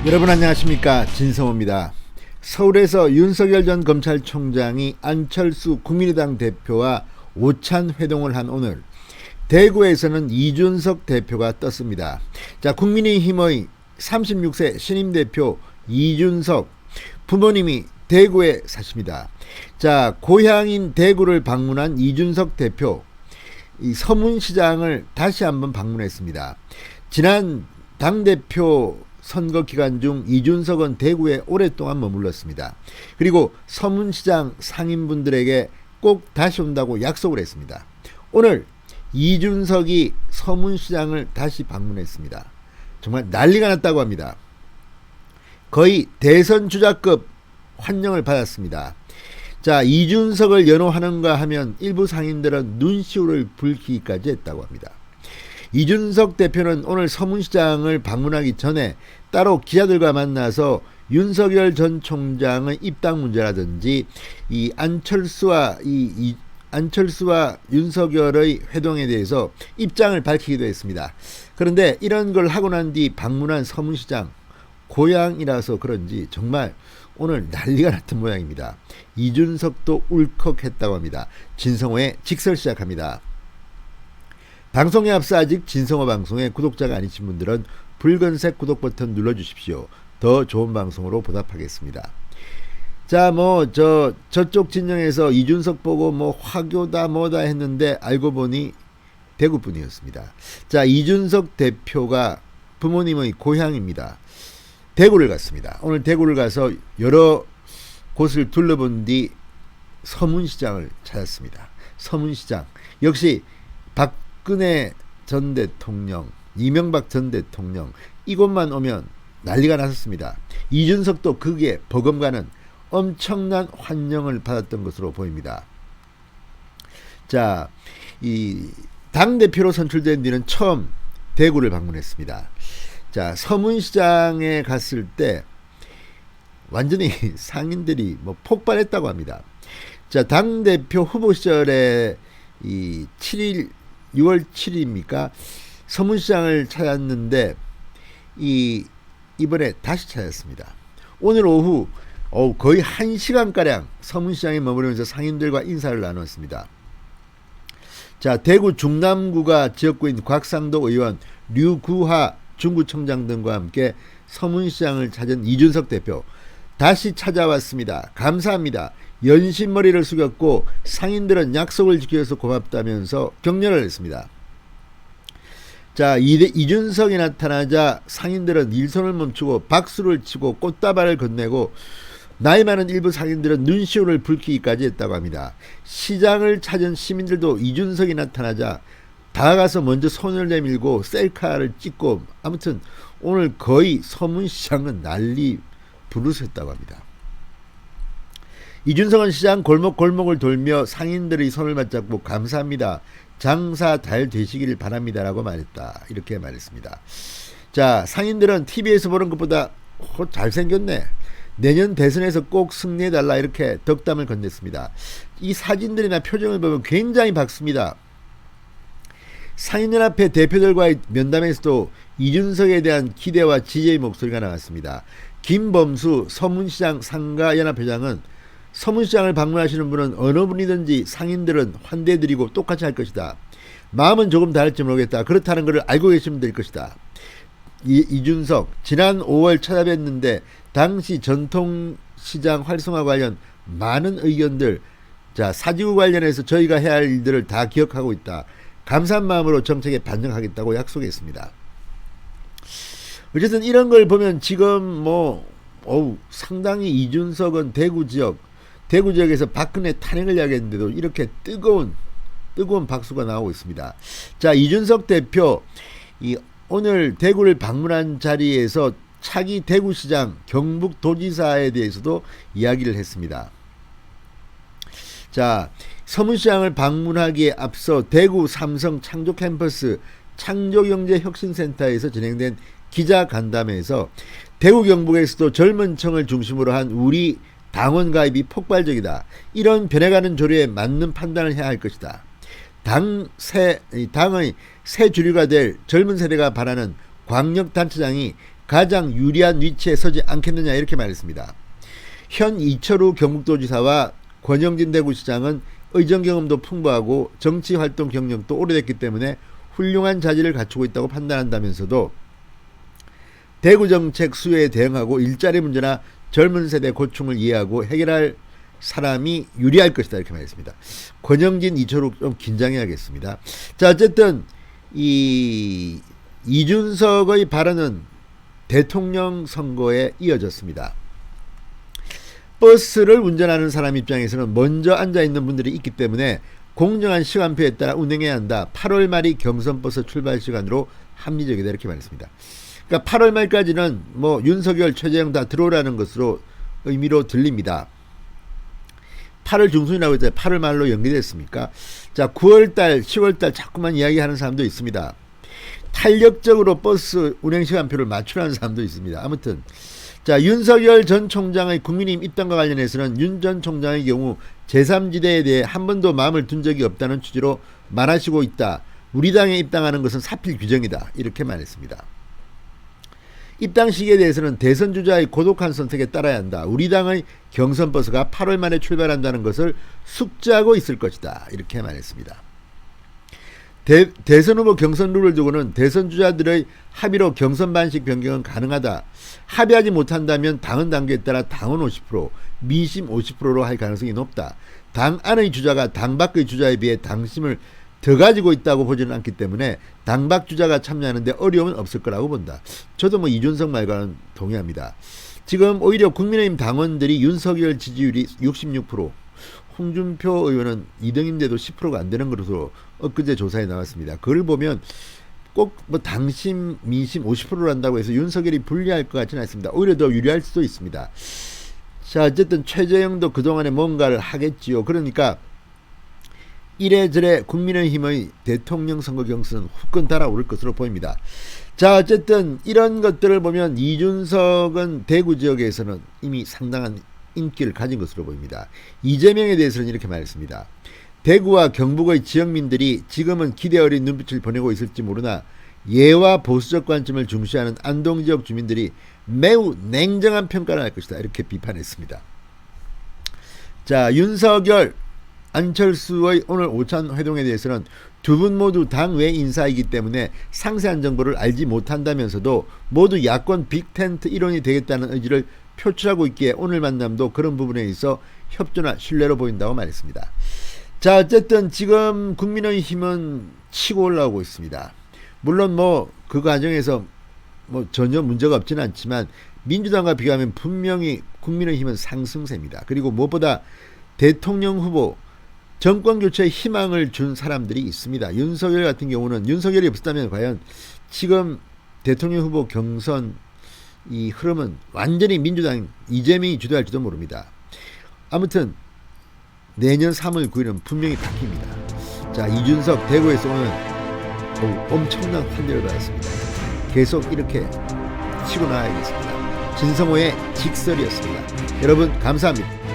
여러분 안녕하십니까, 진성호입니다. 서울에서 윤석열 전 검찰총장이 안철수 국민의당 대표와 오찬 회동을 한 오늘, 대구에서는 이준석 대표가 떴습니다. 자, 국민의힘의 36세 신임 대표 이준석, 부모님이 대구에 사십니다. 자, 고향인 대구를 방문한 이준석 대표, 이 서문시장을 다시 한번 방문했습니다. 지난 당대표 선거 기간 중 이준석은 대구에 오랫동안 머물렀습니다. 그리고 서문시장 상인분들에게 꼭 다시 온다고 약속을 했습니다. 오늘 이준석이 서문시장을 다시 방문했습니다. 정말 난리가 났다고 합니다. 거의 대선 주자급 환영을 받았습니다. 자, 이준석을 연호하는가 하면 일부 상인들은 눈시울을 붉히기까지 했다고 합니다. 이준석 대표는 오늘 서문시장을 방문하기 전에 따로 기자들과 만나서 윤석열 전 총장의 입당 문제라든지 이 안철수와 윤석열의 회동에 대해서 입장을 밝히기도 했습니다. 그런데 이런 걸 하고 난 뒤 방문한 서문시장, 고향이라서 그런지 정말 오늘 난리가 났던 모양입니다. 이준석도 울컥했다고 합니다. 진성호의 직설 시작합니다. 방송에 앞서 아직 진성호 방송의 구독자가 아니신 분들은 붉은색 구독 버튼 눌러주십시오. 더 좋은 방송으로 보답하겠습니다. 자, 저쪽 진영에서 이준석 보고 화교다 뭐다 했는데 알고 보니 대구 분이었습니다. 자, 이준석 대표가 부모님의 고향입니다. 대구를 갔습니다. 오늘 대구를 가서 여러 곳을 둘러본 뒤 서문시장을 찾았습니다. 서문시장 역시 박근혜 전 대통령, 이명박 전 대통령, 이곳만 오면 난리가 났었습니다. 이준석도 그게 버금가는 엄청난 환영을 받았던 것으로 보입니다. 자, 이 당대표로 선출된 뒤는 처음 대구를 방문했습니다. 자, 서문시장에 갔을 때 완전히 상인들이 폭발했다고 합니다. 자, 당대표 후보 시절에 6월 7일입니까? 서문시장을 찾았는데 이번에 다시 찾았습니다. 오늘 오후 거의 1시간가량 서문시장에 머무르면서 상인들과 인사를 나눴습니다. 자, 대구 중남구가 지역구인 곽상도 의원, 류구하 중구청장 등과 함께 서문시장을 찾은 이준석 대표, 다시 찾아왔습니다. 감사합니다. 연신머리를 숙였고 상인들은 약속을 지켜서 고맙다면서 격려를 했습니다. 자, 이준석이 나타나자 상인들은 일손을 멈추고 박수를 치고 꽃다발을 건네고 나이 많은 일부 상인들은 눈시울을 붉히기까지 했다고 합니다. 시장을 찾은 시민들도 이준석이 나타나자 다가가서 먼저 손을 내밀고 셀카를 찍고, 아무튼 오늘 거의 서문시장은 난리 부르셨다고 합니다. 이준석은 시장 골목골목을 돌며 상인들의 손을 맞잡고 감사합니다. 장사 잘 되시길 바랍니다라고 말했다. 이렇게 말했습니다. 자, 상인들은 TV에서 보는 것보다 잘생겼네, 내년 대선에서 꼭 승리해달라, 이렇게 덕담을 건넸습니다. 이 사진들이나 표정을 보면 굉장히 밝습니다. 상인연합회 대표들과의 면담에서도 이준석에 대한 기대와 지지의 목소리가 나왔습니다. 김범수 서문시장 상가연합회장은 서문시장을 방문하시는 분은 어느 분이든지 상인들은 환대해드리고 똑같이 할 것이다. 마음은 조금 다를지 모르겠다. 그렇다는 것을 알고 계시면 될 것이다. 이준석, 지난 5월 찾아뵀는데 당시 전통시장 활성화 관련 많은 의견들, 자, 사지구 관련해서 저희가 해야 할 일들을 다 기억하고 있다. 감사한 마음으로 정책에 반영하겠다고 약속했습니다. 어쨌든 이런 걸 보면 지금 상당히 이준석은 대구 지역에서 박근혜 탄핵을 이야기했는데도 이렇게 뜨거운 박수가 나오고 있습니다. 자, 이준석 대표 오늘 대구를 방문한 자리에서 차기 대구시장, 경북도지사에 대해서도 이야기를 했습니다. 자, 서문시장을 방문하기에 앞서 대구 삼성 창조캠퍼스 창조경제혁신센터에서 진행된 기자간담회에서 대구 경북에서도 젊은 층을 중심으로 한 우리 당원 가입이 폭발적이다. 이런 변해가는 조류에 맞는 판단을 해야 할 것이다. 당의 새 주류가 될 젊은 세대가 바라는 광역단체장이 가장 유리한 위치에 서지 않겠느냐 이렇게 말했습니다. 현 이철우 경북도지사와 권영진 대구시장은 의정 경험도 풍부하고 정치활동 경력도 오래됐기 때문에 훌륭한 자질을 갖추고 있다고 판단한다면서도 대구 정책 수요에 대응하고 일자리 문제나 젊은 세대 고충을 이해하고 해결할 사람이 유리할 것이다 이렇게 말했습니다. 권영진, 이철우 좀 긴장해야겠습니다. 자, 어쨌든 이준석의 발언은 대통령 선거에 이어졌습니다. 버스를 운전하는 사람 입장에서는 먼저 앉아있는 분들이 있기 때문에 공정한 시간표에 따라 운행해야 한다. 8월 말이 경선버스 출발 시간으로 합리적이다 이렇게 말했습니다. 그러니까 8월 말까지는 뭐 윤석열, 최재형 다 들어오라는 것으로 의미로 들립니다. 8월 중순이라고 했잖아요. 8월 말로 연기됐습니까? 자, 9월달, 10월달 자꾸만 이야기하는 사람도 있습니다. 탄력적으로 버스 운행시간표를 맞추라는 사람도 있습니다. 아무튼 자, 윤석열 전 총장의 국민의힘 입당과 관련해서는 윤 전 총장의 경우 제3지대에 대해 한 번도 마음을 둔 적이 없다는 취지로 말하시고 있다. 우리 당에 입당하는 것은 사필 규정이다. 이렇게 말했습니다. 입당 시기에 대해서는 대선 주자의 고독한 선택에 따라야 한다. 우리 당의 경선 버스가 8월 말에 출발한다는 것을 숙지하고 있을 것이다. 이렇게 말했습니다. 대선 후보 경선 룰을 두고는 대선 주자들의 합의로 경선 방식 변경은 가능하다. 합의하지 못한다면 당헌 당규에 따라 당원 50%, 민심 50%로 할 가능성이 높다. 당 안의 주자가 당 밖의 주자에 비해 당심을 더 가지고 있다고 보지는 않기 때문에 당 밖 주자가 참여하는데 어려움은 없을 거라고 본다. 저도 뭐 이준석 말과는 동의합니다. 지금 오히려 국민의힘 당원들이 윤석열 지지율이 66%, 홍준표 의원은 2등인데도 10%가 안 되는 것으로 엊그제 조사에 나왔습니다. 그걸 보면 꼭 뭐 당심, 민심 50%를 한다고 해서 윤석열이 불리할 것 같지는 않습니다. 오히려 더 유리할 수도 있습니다. 자, 어쨌든 최재형도 그동안에 뭔가를 하겠지요. 그러니까 이래저래 국민의힘의 대통령 선거 경선은 후끈 달아오를 것으로 보입니다. 자, 어쨌든 이런 것들을 보면 이준석은 대구 지역에서는 이미 상당한 인기를 가진 것으로 보입니다. 이재명에 대해서는 이렇게 말했습니다. 대구와 경북의 지역민들이 지금은 기대 어린 눈빛을 보내고 있을지 모르나 예와 보수적 관점을 중시하는 안동 지역 주민들이 매우 냉정한 평가를 할 것이다. 이렇게 비판했습니다. 자, 윤석열, 안철수의 오늘 오찬 회동에 대해서는 두 분 모두 당외 인사이기 때문에 상세한 정보를 알지 못한다면서도 모두 야권 빅텐트 일원이 되겠다는 의지를 표출하고 있기에 오늘 만남도 그런 부분에 있어 협조나 신뢰로 보인다고 말했습니다. 자, 어쨌든 지금 국민의힘은 치고 올라오고 있습니다. 물론 뭐 그 과정에서 뭐 전혀 문제가 없지는 않지만 민주당과 비교하면 분명히 국민의힘은 상승세입니다. 그리고 무엇보다 대통령 후보 정권 교체에 희망을 준 사람들이 있습니다. 윤석열 같은 경우는 윤석열이 없었다면 과연 지금 대통령 후보 경선 이 흐름은 완전히 민주당 이재명이 주도할지도 모릅니다. 아무튼 내년 3월 9일은 분명히 바뀝니다. 자, 이준석 대구에서 오늘 엄청난 환대를 받았습니다. 계속 이렇게 치고 나가야겠습니다. 진성호의 직설이었습니다. 여러분 감사합니다.